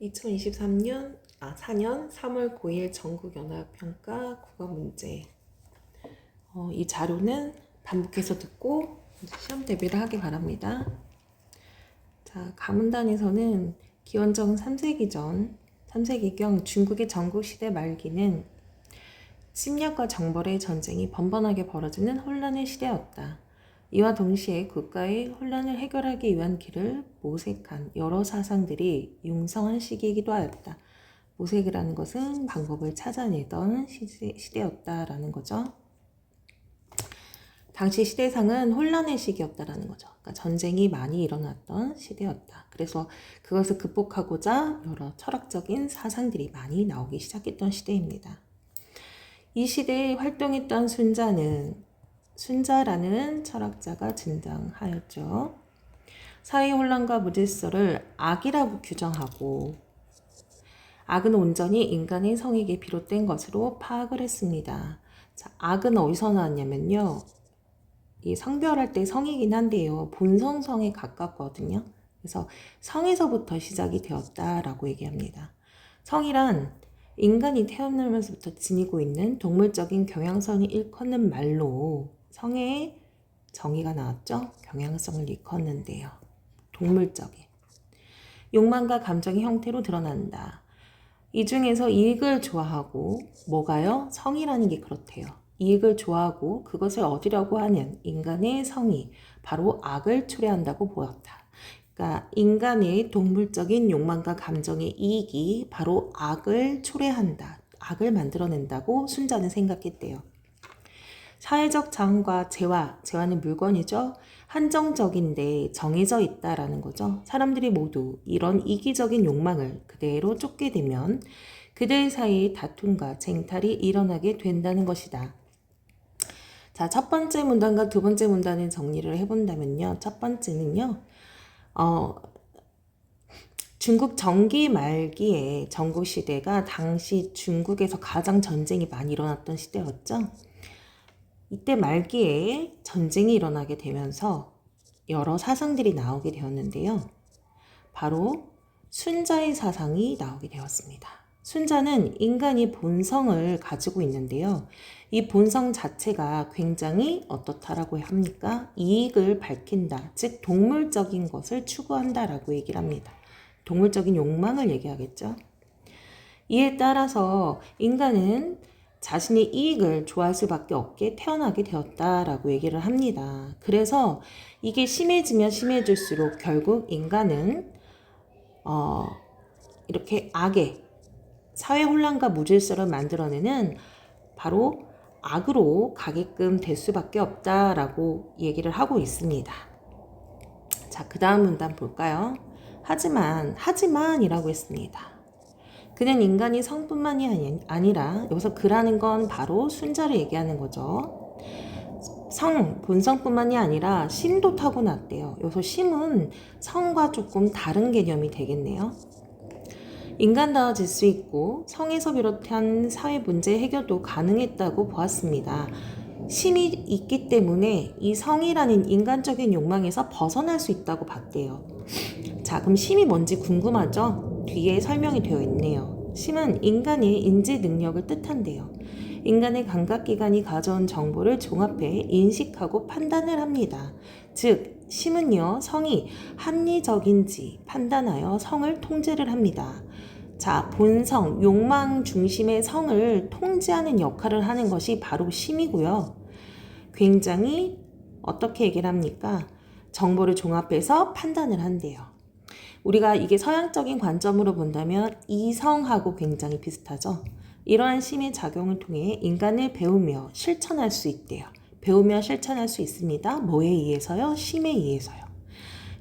2023년 4년 3월 9일 전국연합평가 국어문제. 이 자료는 반복해서 듣고 시험 대비를 하기 바랍니다. 자, 가문단에서는 기원전 3세기 전 3세기경 중국의 전국시대 말기는 침략과 정벌의 전쟁이 번번하게 벌어지는 혼란의 시대였다. 이와 동시에 국가의 혼란을 해결하기 위한 길을 모색한 여러 사상들이 융성한 시기이기도 하였다. 모색이라는 것은 방법을 찾아내던 시대였다라는 거죠. 당시 시대상은 혼란의 시기였다라는 거죠. 그러니까 전쟁이 많이 일어났던 시대였다. 그래서 그것을 극복하고자 여러 철학적인 사상들이 많이 나오기 시작했던 시대입니다. 이 시대에 활동했던 순자라는 철학자가 등장하였죠. 사회 혼란과 무질서를 악이라고 규정하고 악은 온전히 인간의 성에게 비롯된 것으로 파악을 했습니다. 자, 악은 어디서 나왔냐면요. 이 성별할 때 성이긴 한데요. 본성성에 가깝거든요. 그래서 성에서부터 시작이 되었다라고 얘기합니다. 성이란 인간이 태어나면서부터 지니고 있는 동물적인 경향성이 일컫는 말로 성의 정의가 나왔죠. 경향성을 일컫는데요. 동물적인 욕망과 감정의 형태로 드러난다. 이 중에서 이익을 좋아하고 뭐가요? 성이라는 게 그렇대요. 이익을 좋아하고 그것을 얻으려고 하는 인간의 성이 바로 악을 초래한다고 보았다. 그러니까 인간의 동물적인 욕망과 감정의 이익이 바로 악을 초래한다. 악을 만들어낸다고 순자는 생각했대요. 사회적 자원과 재화는 물건이죠. 한정적인데 정해져 있다라는 거죠. 사람들이 모두 이런 이기적인 욕망을 그대로 쫓게 되면 그들 사이의 다툼과 쟁탈이 일어나게 된다는 것이다. 자, 첫 번째 문단과 두 번째 문단을 정리를 해본다면요. 첫 번째는요. 중국 전기 말기에 전국시대가 당시 중국에서 가장 전쟁이 많이 일어났던 시대였죠. 이때 말기에 전쟁이 일어나게 되면서 여러 사상들이 나오게 되었는데요. 바로 순자의 사상이 나오게 되었습니다. 순자는 인간이 본성을 가지고 있는데요. 이 본성 자체가 굉장히 어떻다라고 합니까? 이익을 밝힌다. 즉 동물적인 것을 추구한다라고 얘기를 합니다. 동물적인 욕망을 얘기하겠죠. 이에 따라서 인간은 자신의 이익을 좋아할 수밖에 없게 태어나게 되었다라고 얘기를 합니다. 그래서 이게 심해지면 심해질수록 결국 인간은 이렇게 악의 사회 혼란과 무질서를 만들어내는 바로 악으로 가게끔 될 수밖에 없다라고 얘기를 하고 있습니다. 자, 그 다음 문단 볼까요? 하지만이라고 했습니다. 그는 인간이 성뿐만이 아니라 여기서 그라는 건 바로 순자를 얘기하는 거죠. 본성뿐만이 아니라 심도 타고났대요. 여기서 심은 성과 조금 다른 개념이 되겠네요. 인간다워질 수 있고 성에서 비롯한 사회 문제 해결도 가능했다고 보았습니다. 심이 있기 때문에 이 성이라는 인간적인 욕망에서 벗어날 수 있다고 봤대요. 자, 그럼 심이 뭔지 궁금하죠? 뒤에 설명이 되어 있네요. 심은 인간의 인지 능력을 뜻한대요. 인간의 감각기관이 가져온 정보를 종합해 인식하고 판단을 합니다. 즉, 심은요, 성이 합리적인지 판단하여 성을 통제를 합니다. 자, 본성, 욕망 중심의 성을 통제하는 역할을 하는 것이 바로 심이고요. 굉장히 어떻게 얘기를 합니까? 정보를 종합해서 판단을 한대요. 우리가 이게 서양적인 관점으로 본다면 이성하고 굉장히 비슷하죠. 이러한 심의 작용을 통해 인간을 배우며 실천할 수 있대요. 배우며 실천할 수 있습니다. 뭐에 의해서요? 심에 의해서요.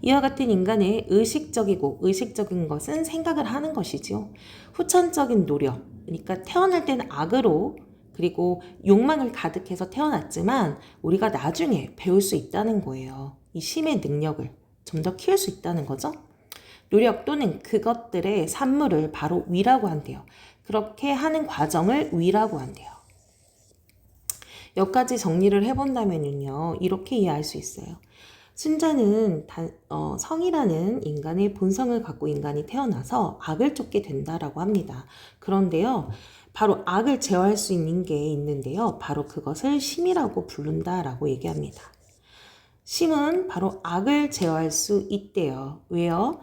이와 같은 인간의 의식적인 것은 생각을 하는 것이죠. 후천적인 노력, 그러니까 태어날 때는 악으로 그리고 욕망을 가득해서 태어났지만 우리가 나중에 배울 수 있다는 거예요. 이 심의 능력을 좀 더 키울 수 있다는 거죠. 노력 또는 그것들의 산물을 바로 위라고 한대요. 그렇게 하는 과정을 위라고 한대요. 여기까지 정리를 해본다면요. 이렇게 이해할 수 있어요. 순자는 성이라는 인간의 본성을 갖고 인간이 태어나서 악을 쫓게 된다라고 합니다. 그런데요, 바로 악을 제어할 수 있는 게 있는데요. 바로 그것을 심이라고 부른다라고 얘기합니다. 심은 바로 악을 제어할 수 있대요. 왜요?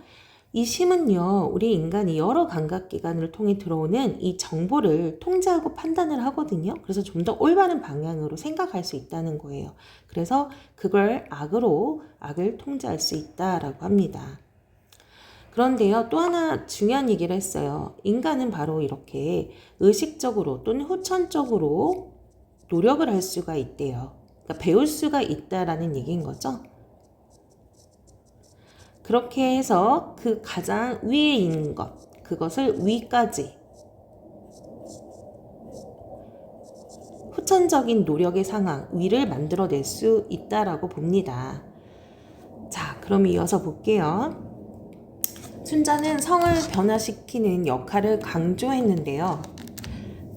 이 심은요, 우리 인간이 여러 감각기관을 통해 들어오는 이 정보를 통제하고 판단을 하거든요. 그래서 좀 더 올바른 방향으로 생각할 수 있다는 거예요. 그래서 그걸 악을 통제할 수 있다라고 합니다. 그런데요, 또 하나 중요한 얘기를 했어요. 인간은 바로 이렇게 의식적으로 또는 후천적으로 노력을 할 수가 있대요. 그러니까 배울 수가 있다라는 얘기인 거죠. 그렇게 해서 그 가장 위에 있는 것, 그것을 위까지 후천적인 노력의 상황, 위를 만들어낼 수 있다라고 봅니다. 자, 그럼 이어서 볼게요. 순자는 성을 변화시키는 역할을 강조했는데요.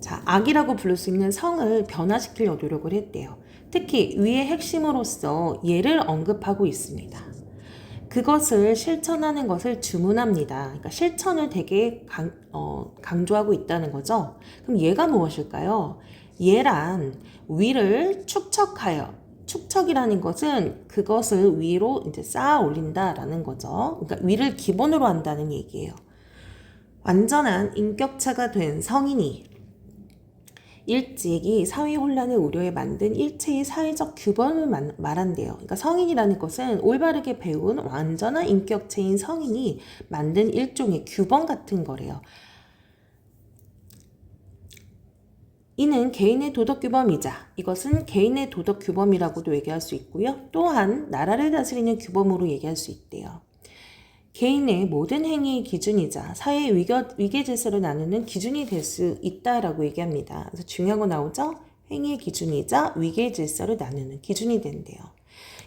자, 악이라고 부를 수 있는 성을 변화시키려 노력을 했대요. 특히 위의 핵심으로서 예를 언급하고 있습니다. 그것을 실천하는 것을 주문합니다. 그러니까 실천을 되게 강조하고 있다는 거죠. 그럼 예가 무엇일까요? 예란 위를 축척하여, 축척이라는 것은 그것을 위로 이제 쌓아 올린다라는 거죠. 그러니까 위를 기본으로 한다는 얘기예요. 완전한 인격체가 된 성인이 일찍이 사회 혼란을 우려해 만든 일체의 사회적 규범을 말한대요. 그러니까 성인이라는 것은 올바르게 배운 완전한 인격체인 성인이 만든 일종의 규범 같은 거래요. 이는 개인의 도덕 규범이자 이것은 개인의 도덕 규범이라고도 얘기할 수 있고요. 또한 나라를 다스리는 규범으로 얘기할 수 있대요. 개인의 모든 행위의 기준이자 사회의 위계 질서를 나누는 기준이 될 수 있다라고 얘기합니다. 그래서 중요한 거 나오죠? 행위의 기준이자 위계 질서를 나누는 기준이 된대요.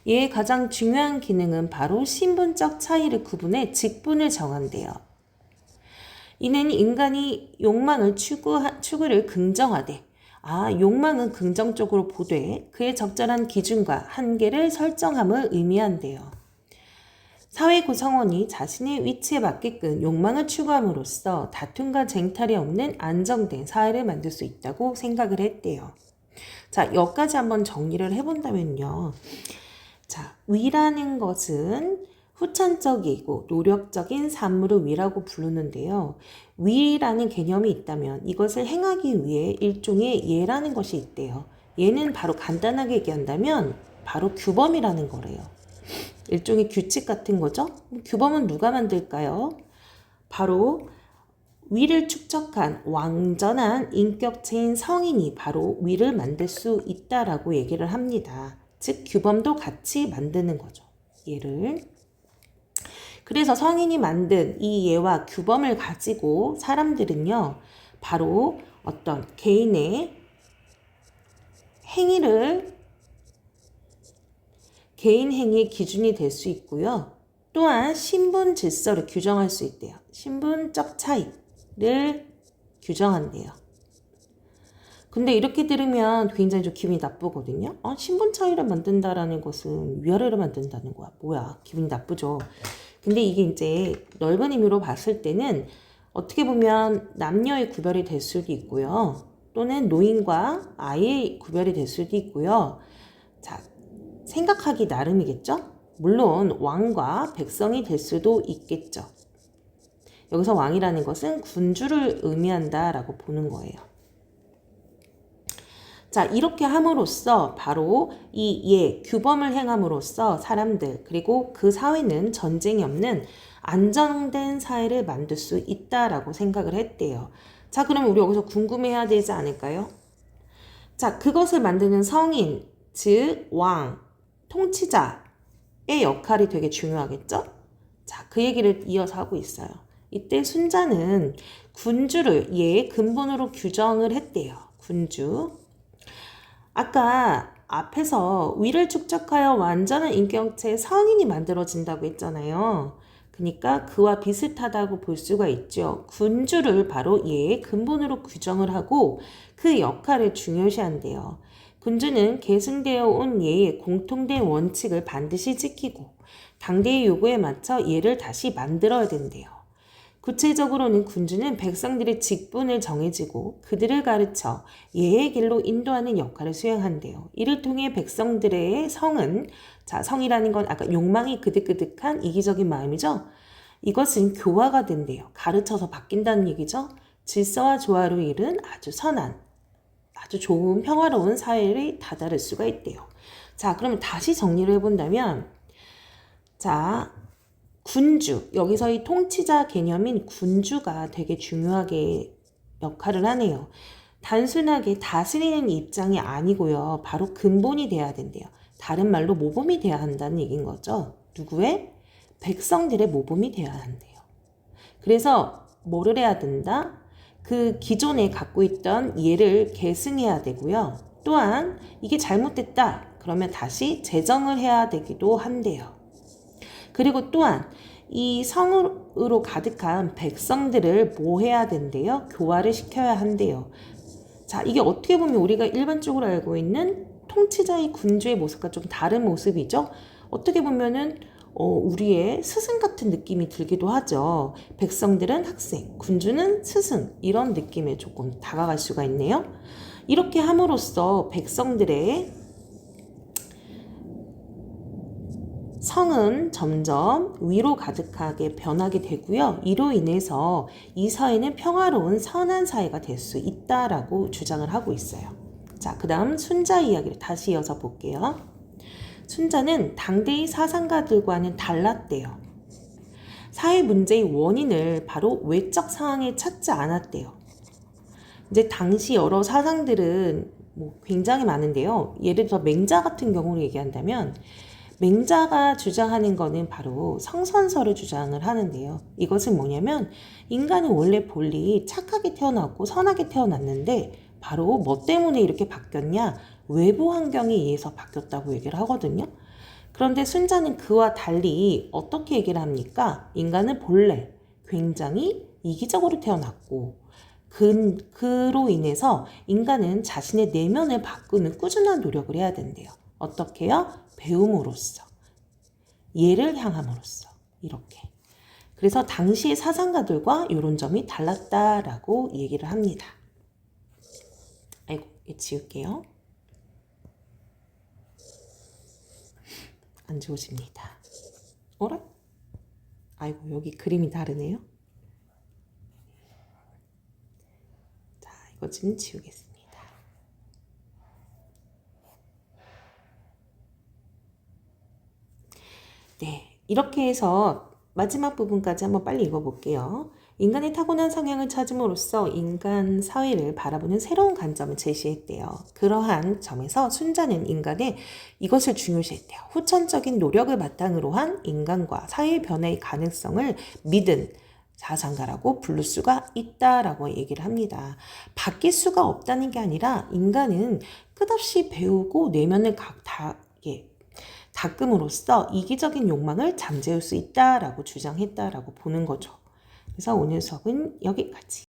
얘의 가장 중요한 기능은 바로 신분적 차이를 구분해 직분을 정한대요. 이는 인간이 욕망을 추구를 긍정하되 욕망은 긍정적으로 보되 그의 적절한 기준과 한계를 설정함을 의미한대요. 사회 구성원이 자신의 위치에 맞게끔 욕망을 추구함으로써 다툼과 쟁탈이 없는 안정된 사회를 만들 수 있다고 생각을 했대요. 자, 여기까지 한번 정리를 해본다면요. 자, 위라는 것은 후천적이고 노력적인 산물을 위라고 부르는데요. 위라는 개념이 있다면 이것을 행하기 위해 일종의 예라는 것이 있대요. 예는 바로 간단하게 얘기한다면 바로 규범이라는 거래요. 일종의 규칙 같은 거죠. 규범은 누가 만들까요? 바로 위를 축적한 완전한 인격체인 성인이 바로 위를 만들 수 있다라고 얘기를 합니다. 즉 규범도 같이 만드는 거죠. 예를. 그래서 성인이 만든 이 예와 규범을 가지고 사람들은요, 바로 어떤 개인의 개인 행위의 기준이 될 수 있고요. 또한 신분 질서를 규정할 수 있대요. 신분적 차이를 규정한대요. 근데 이렇게 들으면 굉장히 좀 기분이 나쁘거든요. 신분 차이를 만든다라는 것은 위아래를 만든다는 거야. 뭐야, 기분이 나쁘죠. 근데 이게 이제 넓은 의미로 봤을 때는 어떻게 보면 남녀의 구별이 될 수도 있고요. 또는 노인과 아이의 구별이 될 수도 있고요. 자, 생각하기 나름이겠죠? 물론 왕과 백성이 될 수도 있겠죠. 여기서 왕이라는 것은 군주를 의미한다라고 보는 거예요. 자, 이렇게 함으로써 바로 이 규범을 행함으로써 사람들 그리고 그 사회는 전쟁이 없는 안정된 사회를 만들 수 있다라고 생각을 했대요. 자, 그러면 우리 여기서 궁금해야 되지 않을까요? 자, 그것을 만드는 성인, 즉 왕, 통치자의 역할이 되게 중요하겠죠? 자, 그 얘기를 이어서 하고 있어요. 이때 순자는 군주를 예의 근본으로 규정을 했대요. 군주. 아까 앞에서 위를 축적하여 완전한 인격체의 성인이 만들어진다고 했잖아요. 그러니까 그와 비슷하다고 볼 수가 있죠. 군주를 바로 예의 근본으로 규정을 하고 그 역할을 중요시한대요. 군주는 계승되어 온 예의 공통된 원칙을 반드시 지키고 당대의 요구에 맞춰 예를 다시 만들어야 된대요. 구체적으로는 군주는 백성들의 직분을 정해지고 그들을 가르쳐 예의 길로 인도하는 역할을 수행한대요. 이를 통해 백성들의 성은, 자, 성이라는 건 아까 욕망이 그득그득한 이기적인 마음이죠. 이것은 교화가 된대요. 가르쳐서 바뀐다는 얘기죠. 질서와 조화로 이룬 아주 선한, 아주 좋은 평화로운 사회를 다다를 수가 있대요. 자, 그러면 다시 정리를 해본다면, 자, 군주, 여기서 이 통치자 개념인 군주가 되게 중요하게 역할을 하네요. 단순하게 다스리는 입장이 아니고요. 바로 근본이 돼야 된대요. 다른 말로 모범이 돼야 한다는 얘기인 거죠. 누구의? 백성들의 모범이 돼야 한대요. 그래서 뭐를 해야 된다? 그 기존에 갖고 있던 예를 계승해야 되고요. 또한 이게 잘못됐다. 그러면 다시 재정을 해야 되기도 한대요. 그리고 또한 이 성으로 가득한 백성들을 뭐 해야 된대요? 교화를 시켜야 한대요. 자, 이게 어떻게 보면 우리가 일반적으로 알고 있는 통치자의 군주의 모습과 좀 다른 모습이죠. 어떻게 보면은 우리의 스승 같은 느낌이 들기도 하죠. 백성들은 학생, 군주는 스승, 이런 느낌에 조금 다가갈 수가 있네요. 이렇게 함으로써 백성들의 성은 점점 위로 가득하게 변하게 되고요. 이로 인해서 이 사회는 평화로운 선한 사회가 될 수 있다라고 주장을 하고 있어요. 자, 그 다음 순자 이야기를 다시 이어서 볼게요. 순자는 당대의 사상가들과는 달랐대요. 사회 문제의 원인을 바로 외적 상황에 찾지 않았대요. 이제 당시 여러 사상들은 굉장히 많은데요. 예를 들어 맹자 같은 경우를 얘기한다면 맹자가 주장하는 거는 바로 성선설을 주장을 하는데요. 이것은 뭐냐면 인간은 원래 본래 착하게 태어났고 선하게 태어났는데 바로 뭐 때문에 이렇게 바뀌었냐? 외부 환경에 의해서 바뀌었다고 얘기를 하거든요. 그런데 순자는 그와 달리 어떻게 얘기를 합니까? 인간은 본래 굉장히 이기적으로 태어났고 그로 인해서 인간은 자신의 내면을 바꾸는 꾸준한 노력을 해야 된대요. 어떻게요? 배움으로써, 예를 향함으로써, 이렇게. 그래서 당시의 사상가들과 이런 점이 달랐다라고 얘기를 합니다. 아이고, 지울게요. 안 지워집니다. 어라? 아이고, 여기 그림이 다르네요. 자, 이거 좀 지우겠습니다. 네, 이렇게 해서 마지막 부분까지 한번 빨리 읽어볼게요. 인간의 타고난 성향을 찾음으로써 인간 사회를 바라보는 새로운 관점을 제시했대요. 그러한 점에서 순자는 인간의 이것을 중요시했대요. 후천적인 노력을 바탕으로 한 인간과 사회 변화의 가능성을 믿은 사상가라고 부를 수가 있다라고 얘기를 합니다. 바뀔 수가 없다는 게 아니라 인간은 끝없이 배우고 내면을 닦음으로써 이기적인 욕망을 잠재울 수 있다라고 주장했다라고 보는 거죠. 그래서 오늘 수업은 여기까지.